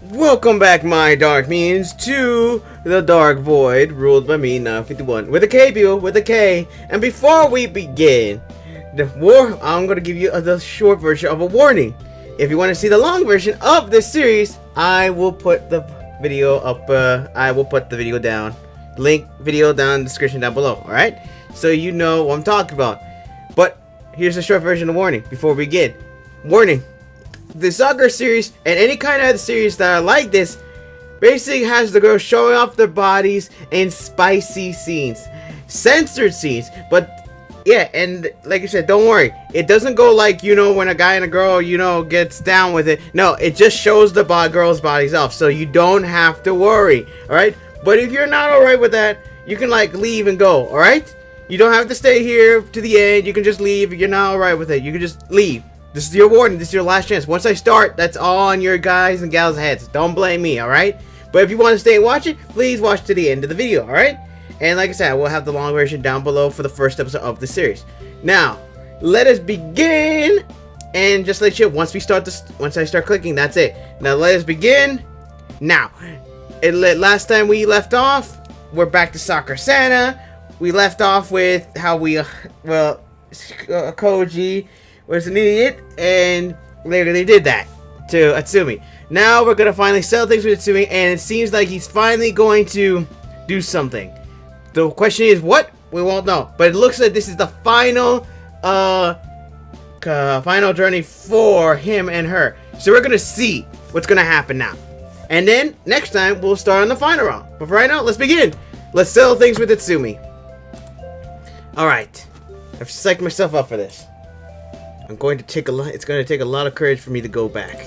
Welcome back, my dark minions, to the Dark Void, ruled by me, 951, with a K, Buell, with a K. And before we begin, I'm going to give you the short version of a warning. If you want to see the long version of this series, I will put the video up, I will put the video down, link video down in the description down below, alright? So you know what I'm talking about. But here's a short version of warning before we begin. Warning. The Sakura series and any kind of series that are like this basically has the girls showing off their bodies in spicy scenes, censored scenes. But yeah, and like I said, don't worry, it doesn't go like, you know, when a guy and a girl, you know, gets down with it. No, it just shows the girls' bodies off, so you don't have to worry. All right, but if you're not all right with that, you can like leave and go. All right, you don't have to stay here to the end. You can just leave if you're not all right with it. You can just leave. This is your warning. This is your last chance. Once I start, that's all on your guys and gals' heads. Don't blame me, alright? But if you want to stay and watch it, please watch to the end of the video, alright? And like I said, we'll have the long version down below for the first episode of the series. Now, let us begin. And just let you know, once I start clicking, that's it. Now, let us begin. Now, last time we left off, we're back to Sakura Santa. We left off with how we, Koji was an idiot, and later they did that to Atsumi. Now we're gonna finally settle things with Atsumi, and it seems like he's finally going to do something. The question is what? We won't know, but it looks like this is the final, final journey for him and her. So we're gonna see what's gonna happen now, and then next time we'll start on the final round. But for right now, let's begin. Let's settle things with Atsumi. All right, I've psyched myself up for this. It's going to take a lot of courage for me to go back.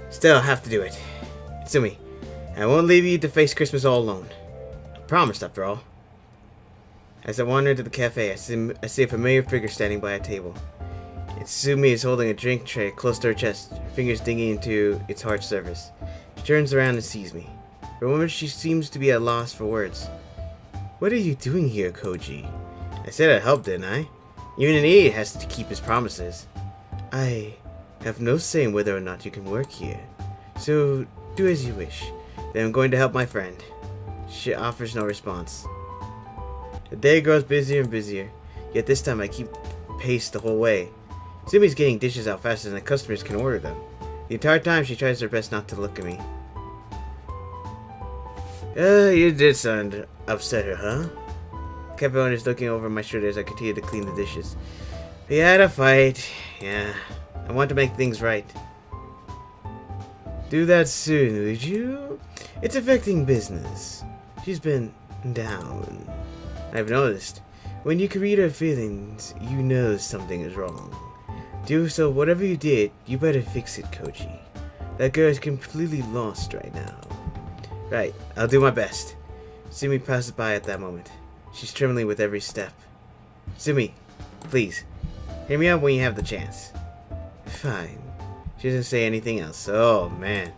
Still, I have to do it. Tsumi, I won't leave you to face Christmas all alone. I promised, after all. As I wander into the cafe, I see a familiar figure standing by a table. Tsumi is holding a drink tray close to her chest, her fingers digging into its hard surface. She turns around and sees me. For a moment, she seems to be at a loss for words. What are you doing here, Koji? I said I'd help, didn't I? Even an idiot has to keep his promises. I have no say in whether or not you can work here. So, do as you wish. Then I'm going to help my friend. She offers no response. The day grows busier and busier, yet this time I keep pace the whole way. Sumi's getting dishes out faster than the customers can order them. The entire time she tries her best not to look at me. You did sound upset her, huh? Cafe owner is looking over my shoulder as I continue to clean the dishes. We had a fight. Yeah, I want to make things right. Do that soon, would you? It's affecting business. She's been down. I've noticed. When you can read her feelings, you know something is wrong. So whatever you did, you better fix it, Koji. That girl is completely lost right now. Right, I'll do my best. Sumi passes by at that moment. She's trembling with every step. Sumi, please, hear me out when you have the chance. Fine. She doesn't say anything else. Oh, man.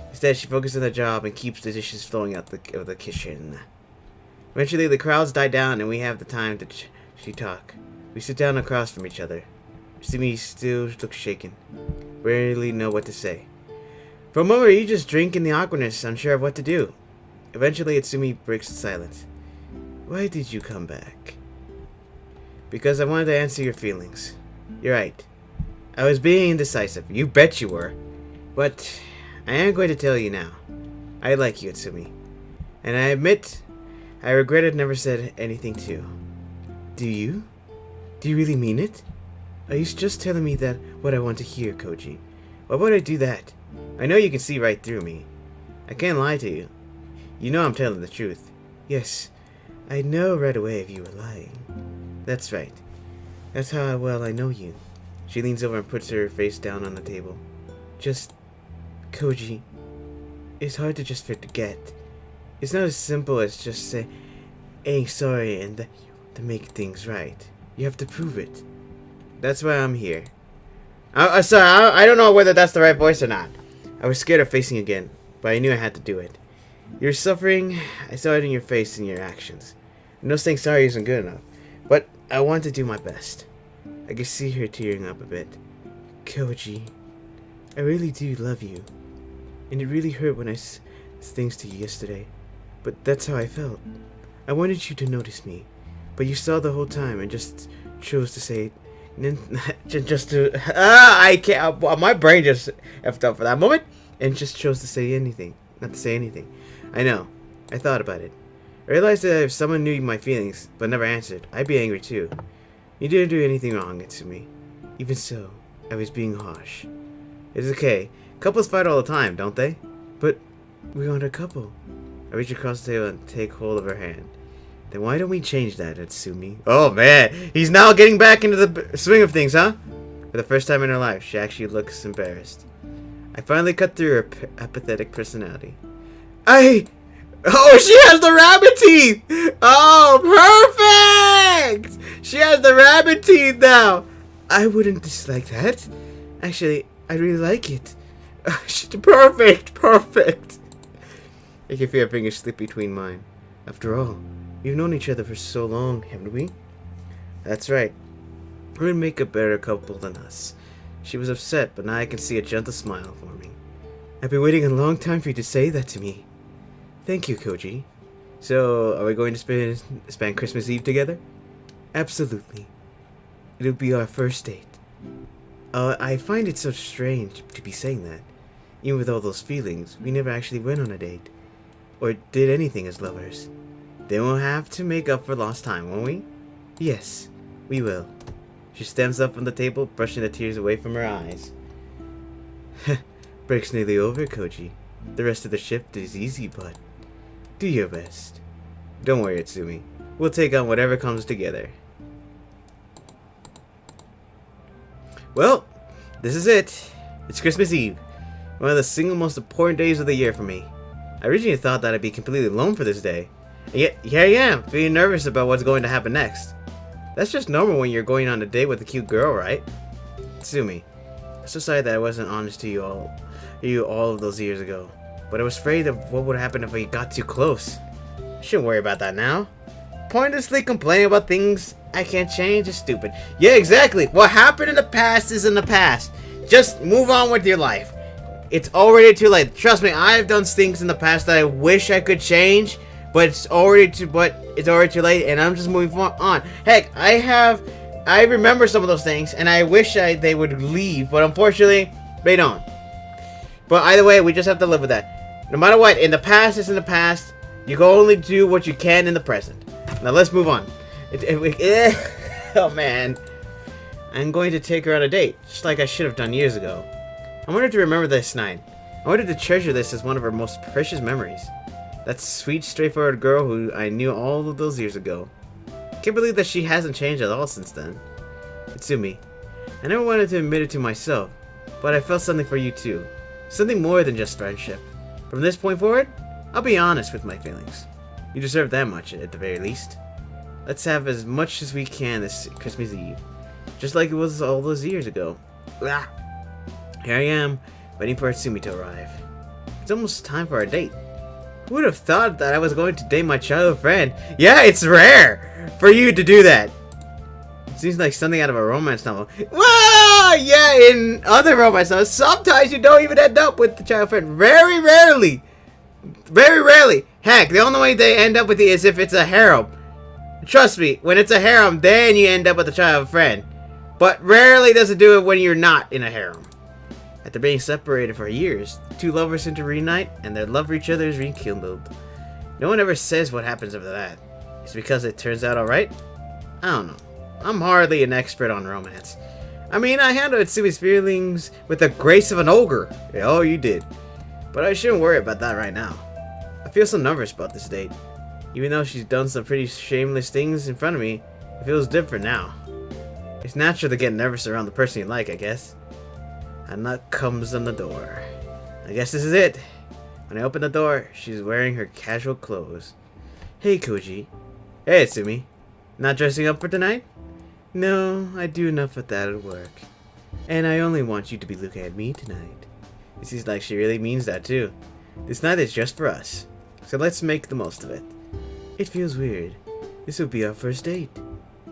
Instead, she focuses on the job and keeps the dishes flowing out of the kitchen. Eventually, the crowds die down and we have the time to talk. We sit down across from each other. Sumi still looks shaken. Rarely know what to say. For a moment, you just drink in the awkwardness, unsure of what to do. Eventually, Sumi breaks the silence. Why did you come back? Because I wanted to answer your feelings. You're right. I was being indecisive. You bet you were. But I am going to tell you now. I like you, Atsumi. And I admit, I regretted never said anything to you. Do you? Do you really mean it? Are you just telling me that what I want to hear, Koji? Why would I do that? I know you can see right through me. I can't lie to you. You know I'm telling the truth. Yes. I know right away if you were lying. That's right. That's how well I know you. She leans over and puts her face down on the table. Just, Koji, it's hard to just forget. It's not as simple as just saying sorry and to make things right. You have to prove it. That's why I'm here. Sorry, I don't know whether that's the right voice or not. I was scared of facing again, but I knew I had to do it. You're suffering. I saw it in your face and your actions. I know saying sorry isn't good enough, but I want to do my best. I can see her tearing up a bit. Koji, I really do love you. and it really hurt when I things to you yesterday. But that's how I felt. I wanted you to notice me, but you saw the whole time and just chose to say, just to I can't. My brain just effed up for that moment, and just chose to say anything, not to say anything. I know. I thought about it. I realized that if someone knew my feelings but never answered, I'd be angry too. You didn't do anything wrong, Itsumi. Even so, I was being harsh. It's okay. Couples fight all the time, don't they? But we aren't a couple. I reach across the table and take hold of her hand. Then why don't we change that, Itsumi? Oh man, he's now getting back into the swing of things, huh? For the first time in her life, she actually looks embarrassed. I finally cut through her apathetic personality. Oh, she has the rabbit teeth! Oh, perfect! She has the rabbit teeth now! I wouldn't dislike that. Actually, I really like it. Perfect! I can feel her fingers slip between mine. After all, we've known each other for so long, haven't we? That's right. Who would make a better couple than us? She was upset, but now I can see a gentle smile forming. I've been waiting a long time for you to say that to me. Thank you, Koji. So, are we going to spend Christmas Eve together? Absolutely. It'll be our first date. I find it so strange to be saying that. Even with all those feelings, we never actually went on a date. Or did anything as lovers. Then we'll have to make up for lost time, won't we? Yes, we will. She stands up from the table, brushing the tears away from her eyes. Break's nearly over, Koji. The rest of the shift is easy, but do your best. Don't worry, Itsumi. We'll take on whatever comes together. Well, this is it. It's Christmas Eve. One of the single most important days of the year for me. I originally thought that I'd be completely alone for this day. And yet, here I am, feeling nervous about what's going to happen next. That's just normal when you're going on a date with a cute girl, right? Itsumi, I'm so sorry that I wasn't honest to you all of those years ago. But I was afraid of what would happen if we got too close. I shouldn't worry about that now. Pointlessly complaining about things I can't change is stupid. Yeah, exactly. What happened in the past is in the past. Just move on with your life. It's already too late. Trust me, I've done things in the past that I wish I could change, but it's already too late, and I'm just moving on. Heck, I remember some of those things, and I wish they would leave, but unfortunately, they don't. But either way, we just have to live with that. No matter what, in the past is in the past. You can only do what you can in the present. Now let's move on. Oh man. I'm going to take her on a date, just like I should have done years ago. I wanted to remember this night. I wanted to treasure this as one of her most precious memories. That sweet, straightforward girl who I knew all of those years ago. Can't believe that she hasn't changed at all since then. Itsumi, I never wanted to admit it to myself, but I felt something for you too. Something more than just friendship. From this point forward, I'll be honest with my feelings. You deserve that much, at the very least. Let's have as much as we can this Christmas Eve. Just like it was all those years ago. Ah. Here I am, waiting for Itsumi to arrive. It's almost time for our date. Who would have thought that I was going to date my childhood friend? Yeah, it's rare for you to do that. It seems like something out of a romance novel. Well, yeah, in other romance novels, sometimes you don't even end up with the childhood friend. Very rarely. Very rarely. Heck, the only way they end up with it is if it's a harem. Trust me, when it's a harem, then you end up with a childhood friend. But rarely does it do it when you're not in a harem. After being separated for years, the two lovers seem to reunite, and their love for each other is rekindled. No one ever says what happens after that. It's because it turns out alright? I don't know. I'm hardly an expert on romance. I mean, I handled Itsumi's feelings with the grace of an ogre. Yeah, oh, you did. But I shouldn't worry about that right now. I feel so nervous about this date. Even though she's done some pretty shameless things in front of me, it feels different now. It's natural to get nervous around the person you like, I guess. A knock comes on the door. I guess this is it. When I open the door, she's wearing her casual clothes. Hey, Koji. Hey, Itsumi. Not dressing up for tonight? No, I do enough of that at work. And I only want you to be looking at me tonight. It seems like she really means that too. This night is just for us. So let's make the most of it. It feels weird. This will be our first date.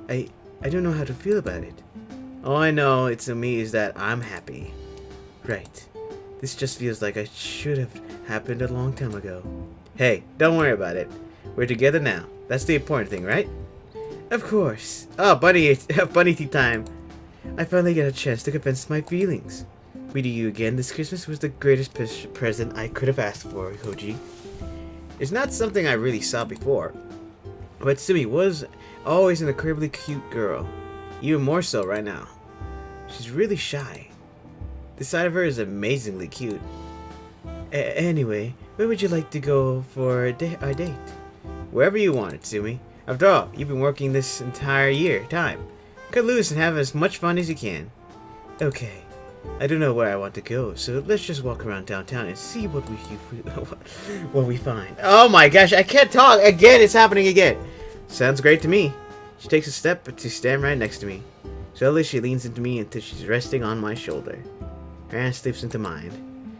I don't know how to feel about it. All I know, Itsumi, is that I'm happy. Right. This just feels like it should have happened a long time ago. Hey, don't worry about it. We're together now. That's the important thing, right? Of course. Oh, bunny tea time. I finally get a chance to confess my feelings. Meeting you again this Christmas was the greatest present I could have asked for, Koji. It's not something I really saw before, but Sumi was always an incredibly cute girl. Even more so right now. She's really shy. This side of her is amazingly cute. Anyway, where would you like to go for our date? Wherever you want it, Sumi. After all, you've been working this entire time. Cut loose and have as much fun as you can. Okay. I don't know where I want to go, so let's just walk around downtown and see what we find. Oh my gosh, I can't talk! Again, it's happening again! Sounds great to me. She takes a step to stand right next to me. Slowly she leans into me until she's resting on my shoulder. Her hand slips into mine.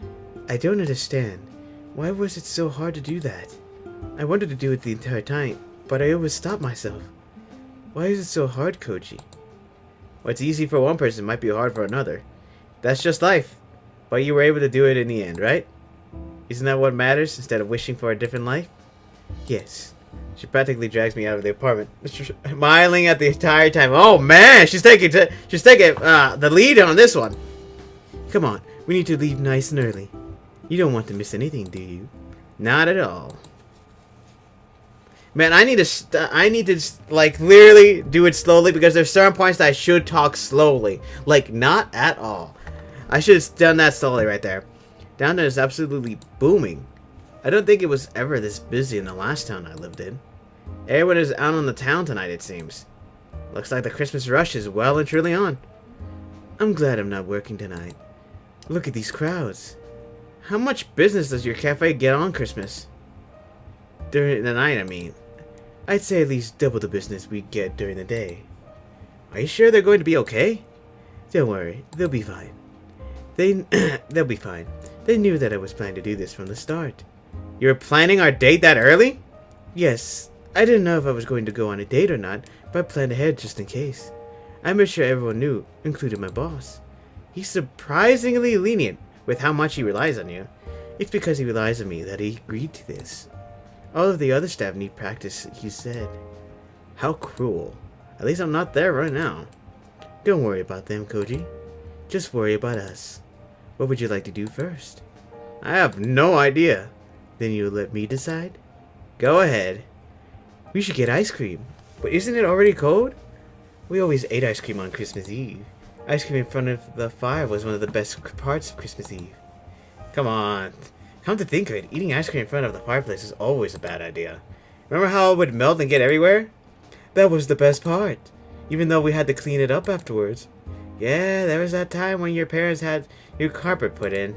I don't understand. Why was it so hard to do that? I wanted to do it the entire time, but I always stopped myself. Why is it so hard, Koji? What's easy for one person might be hard for another. That's just life. But you were able to do it in the end, right? Isn't that what matters, instead of wishing for a different life? Yes. She practically drags me out of the apartment, smiling at the entire time. Oh man, she's taking the lead on this one. Come on, we need to leave nice and early. You don't want to miss anything, do you? Not at all. Man, I need to like literally do it slowly because there's certain points that I should talk slowly. Like not at all. I should have done that slowly right there. Down there is absolutely booming. I don't think it was ever this busy in the last town I lived in. Everyone is out on the town tonight, it seems. Looks like the Christmas rush is well and truly on. I'm glad I'm not working tonight. Look at these crowds. How much business does your cafe get on Christmas? During the night, I mean. I'd say at least double the business we get during the day. Are you sure they're going to be okay? Don't worry, they'll be fine. They'll be fine. They knew that I was planning to do this from the start. You were planning our date that early? Yes. I didn't know if I was going to go on a date or not, but I planned ahead just in case. I made sure everyone knew, including my boss. He's surprisingly lenient with how much he relies on you. It's because he relies on me that he agreed to this. All of the other staff need practice, he said. How cruel. At least I'm not there right now. Don't worry about them, Koji. Just worry about us. What would you like to do first? I have no idea. Then you'll let me decide? Go ahead. We should get ice cream. But isn't it already cold? We always ate ice cream on Christmas Eve. Ice cream in front of the fire was one of the best parts of Christmas Eve. Come on. Come to think of it, eating ice cream in front of the fireplace is always a bad idea. Remember how it would melt and get everywhere? That was the best part. Even though we had to clean it up afterwards. Yeah, there was that time when your parents had new carpet put in.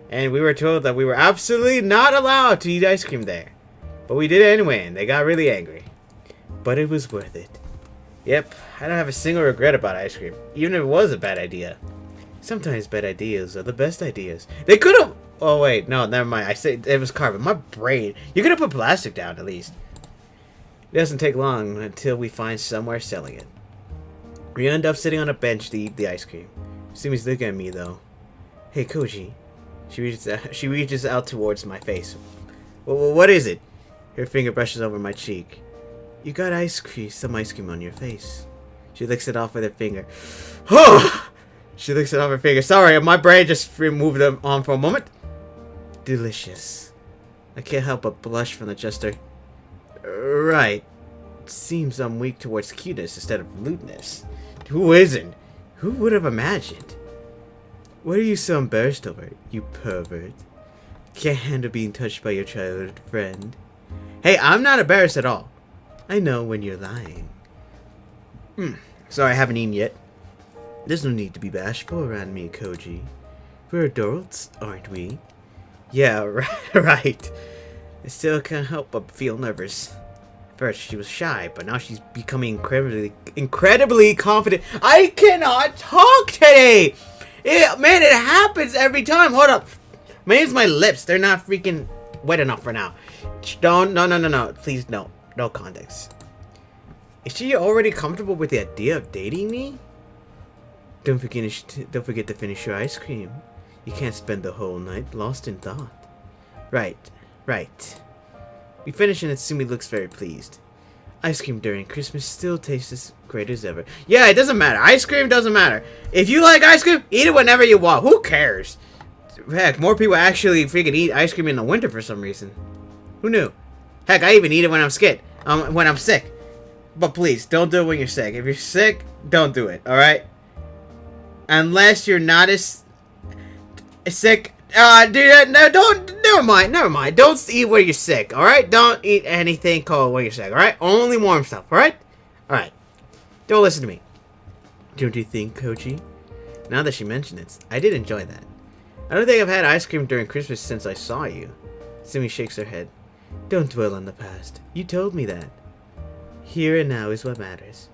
And we were told that we were absolutely not allowed to eat ice cream there. But we did it anyway, and they got really angry. But it was worth it. Yep, I don't have a single regret about ice cream, even if it was a bad idea. Sometimes bad ideas are the best ideas. They could have... Oh, wait, no, never mind. I said it was carbon. My brain. You could have put plastic down, at least. It doesn't take long until we find somewhere selling it. We end up sitting on a bench to eat the ice cream. Sumi's looking at me, though. Hey, Koji. She reaches out towards my face. Well, what is it? Her finger brushes over my cheek. You got some ice cream on your face. She licks it off with her finger. She licks it off her finger. Sorry, my brain just moved on for a moment. Delicious. I can't help but blush from the gesture. Right. Seems I'm weak towards cuteness instead of lewdness. Who isn't? Who would have imagined? What are you so embarrassed over, you pervert? Can't handle being touched by your childhood friend. Hey, I'm not embarrassed at all. I know when you're lying. Sorry, I haven't eaten yet. There's no need to be bashful around me, Koji. We're adults, aren't we? Yeah, right. I still can't help but feel nervous. First, she was shy, but now she's becoming incredibly confident. I cannot talk today! Man, it happens every time. Hold up. Maybe it's my lips. They're not freaking wet enough for now. No. Please, no. No context. Is she already comfortable with the idea of dating me? Don't forget to finish your ice cream. You can't spend the whole night lost in thought. Right, right. We finish and Natsumi looks very pleased. Ice cream during Christmas still tastes as great as ever. Yeah, it doesn't matter. Ice cream doesn't matter. If you like ice cream, eat it whenever you want. Who cares? Heck, more people actually freaking eat ice cream in the winter for some reason. Who knew? Heck, I even eat it when I'm sick. But please, don't do it when you're sick. If you're sick, don't do it, alright? Unless you're not as sick. Dude, no, never mind. Don't eat when you're sick, alright? Don't eat anything cold when you're sick, alright? Only warm stuff, alright? Alright. Don't listen to me. Don't you think, Koji? Now that she mentioned it, I did enjoy that. I don't think I've had ice cream during Christmas since I saw you. Simi shakes her head. Don't dwell on the past. You told me that. Here and now is what matters.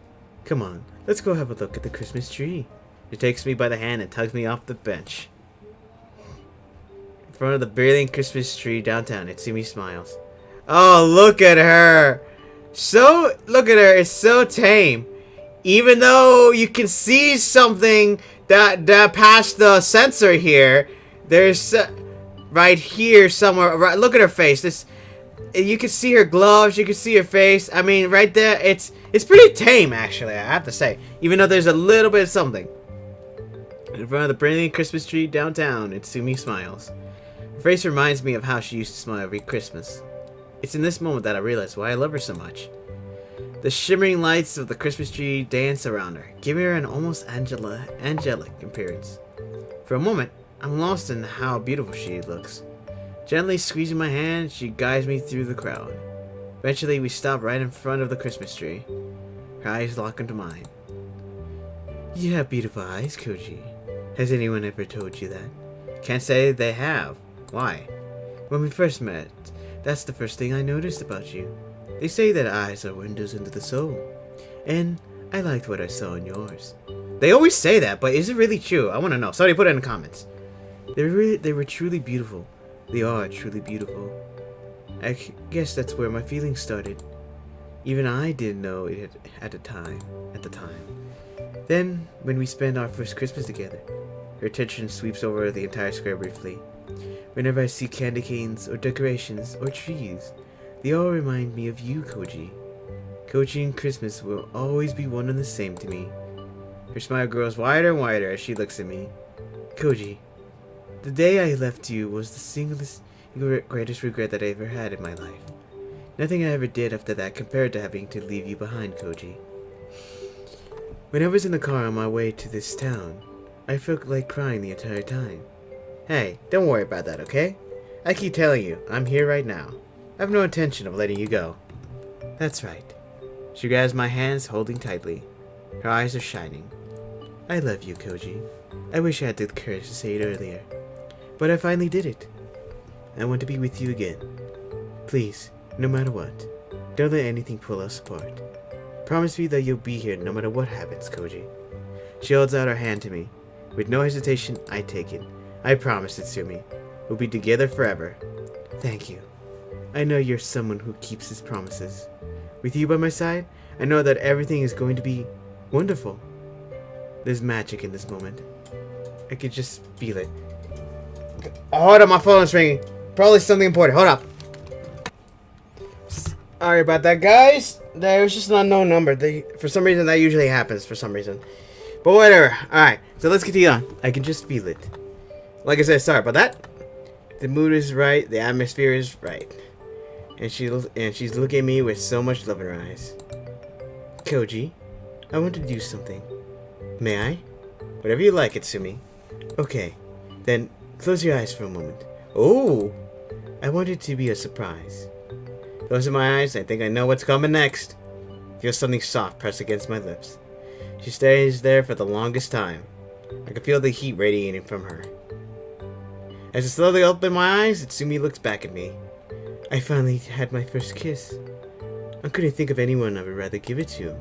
Come on, let's go have a look at the Christmas tree. She takes me by the hand and tugs me off the bench. In front of the brilliant Christmas tree downtown, Itsumi smiles. Oh, look at her! Look at her, it's so tame. Even though you can see something that past the sensor here, there's right here somewhere. Right, look at her face. You can see her gloves. You can see her face. I mean, right there, it's pretty tame actually. I have to say, even though there's a little bit of something. In front of the brilliant Christmas tree downtown, Itsumi smiles. Her face reminds me of how she used to smile every Christmas. It's in this moment that I realize why I love her so much. The shimmering lights of the Christmas tree dance around her, giving her an almost angelic appearance. For a moment, I'm lost in how beautiful she looks. Gently squeezing my hand, she guides me through the crowd. Eventually, we stop right in front of the Christmas tree. Her eyes lock into mine. You have beautiful eyes, Koji. Has anyone ever told you that? Can't say they have. Why? When we first met, that's the first thing I noticed about you. They say that eyes are windows into the soul. And I liked what I saw in yours. They always say that, but is it really true? I want to know. Somebody put it in the comments. They were truly beautiful. They are truly beautiful. I guess that's where my feelings started. Even I didn't know it at the time. Then, when we spent our first Christmas together, her attention sweeps over the entire square briefly. Whenever I see candy canes, or decorations, or trees, they all remind me of you, Koji. Koji and Christmas will always be one and the same to me. Her smile grows wider and wider as she looks at me. Koji, the day I left you was the singlest, greatest regret that I ever had in my life. Nothing I ever did after that compared to having to leave you behind, Koji. When I was in the car on my way to this town, I felt like crying the entire time. Hey, don't worry about that, okay? I keep telling you, I'm here right now. I have no intention of letting you go. That's right. She grabs my hands, holding tightly. Her eyes are shining. I love you, Koji. I wish I had the courage to say it earlier. But I finally did it. I want to be with you again. Please, no matter what, don't let anything pull us apart. Promise me that you'll be here no matter what happens, Koji. She holds out her hand to me. With no hesitation, I take it. I promise, Itsumi. We'll be together forever. Thank you. I know you're someone who keeps his promises. With you by my side, I know that everything is going to be wonderful. There's magic in this moment. I could just feel it. Hold up, my phone is ringing. Probably something important. Hold up. Sorry about that, guys. There was just an unknown number. For some reason, that usually happens. For some reason. But whatever. Alright, so let's continue on. I can just feel it. Like I said, sorry about that. The mood is right. The atmosphere is right. And she's looking at me with so much love in her eyes. Koji, I want to do something. May I? Whatever you like, Itsumi. Okay, then close your eyes for a moment. Oh, I want it to be a surprise. Closing my eyes, I think I know what's coming next. Feel something soft press against my lips. She stays there for the longest time. I can feel the heat radiating from her. As I slowly open my eyes, Itsumi looks back at me. I finally had my first kiss. I couldn't think of anyone I would rather give it to.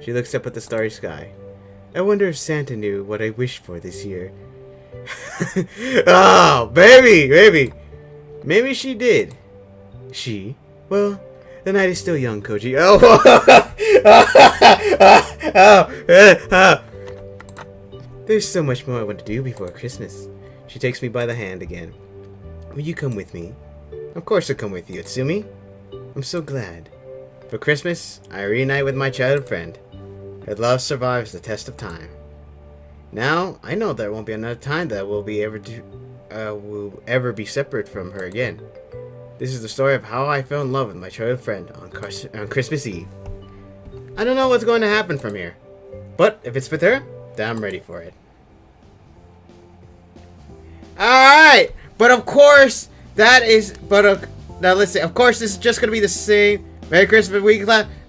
She looks up at the starry sky. I wonder if Santa knew what I wished for this year. Oh, baby! Maybe she did. She? Well, the night is still young, Koji. There's so much more I want to do before Christmas. She takes me by the hand again. Will you come with me? Of course I'll come with you, Itsumi. I'm so glad. For Christmas, I reunite with my childhood friend. Her love survives the test of time. Now, I know there won't be another time that we'll ever be separate from her again. This is the story of how I fell in love with my childhood friend on Christmas Eve. I don't know what's going to happen from here, but if it's with her, then I'm ready for it. Alright, but of course, now let's see, of course this is just going to be the same. Merry Christmas,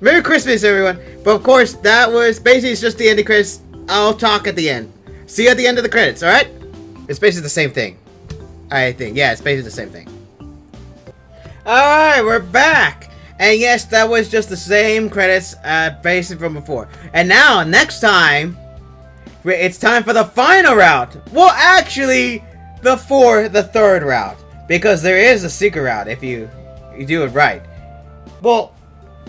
Merry Christmas, everyone. But of course, that was basically it's just the ending credits. I'll talk at the end. See you at the end of the credits, alright? It's basically the same thing. I think. Yeah, it's basically the same thing. Alright, we're back. And yes, that was just the same credits basically from before. And now, next time, it's time for the final route. Well, actually, the third route. Because there is a secret route if you do it right. Well,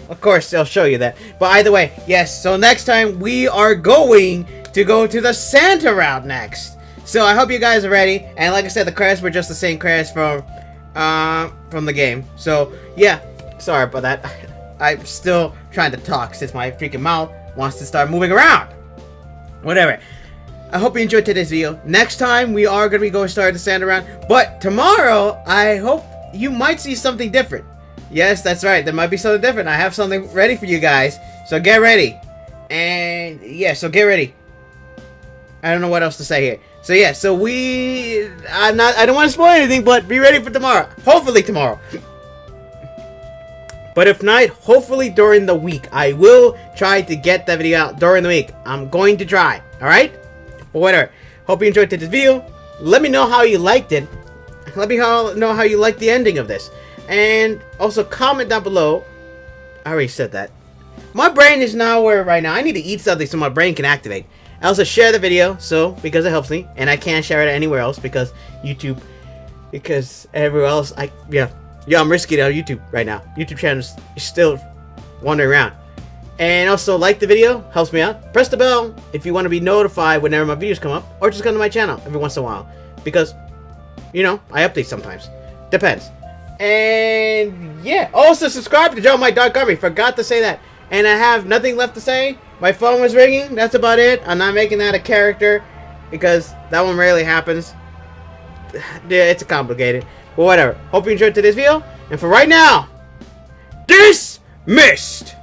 of course, they'll show you that. But either way, yes, so next time we are going to go to the Santa route next. So I hope you guys are ready. And like I said, the credits were just the same credits from the game. So, yeah, sorry about that. I'm still trying to talk since my freaking mouth wants to start moving around. Whatever. I hope you enjoyed today's video. Next time, we are going to be going to start the Santa round. But tomorrow, I hope you might see something different. Yes, that's right. There might be something different. I have something ready for you guys. So get ready. And yeah, so get ready. I don't know what else to say here. So yeah, so I don't want to spoil anything, but be ready for tomorrow. Hopefully tomorrow. But if not, hopefully during the week. I will try to get that video out during the week. I'm going to try. Alright? But whatever. Hope you enjoyed today's video. Let me know how you liked it. Let me know how you liked the ending of this. And also comment down below. I already said that. My brain is nowhere right now. I need to eat something so my brain can activate. I also share the video, because it helps me, and I can't share it anywhere else because YouTube, because everywhere else, I'm risky on YouTube right now. YouTube channel is still wandering around. And also like the video, helps me out. Press the bell if you want to be notified whenever my videos come up, or just come to my channel every once in a while because, I update sometimes. Depends. And yeah, also subscribe to Joe My Dog Gummy. Forgot to say that. And I have nothing left to say. My phone was ringing. That's about it. I'm not making that a character because that one rarely happens. Yeah, it's complicated. But whatever. Hope you enjoyed today's video. And for right now, dismissed.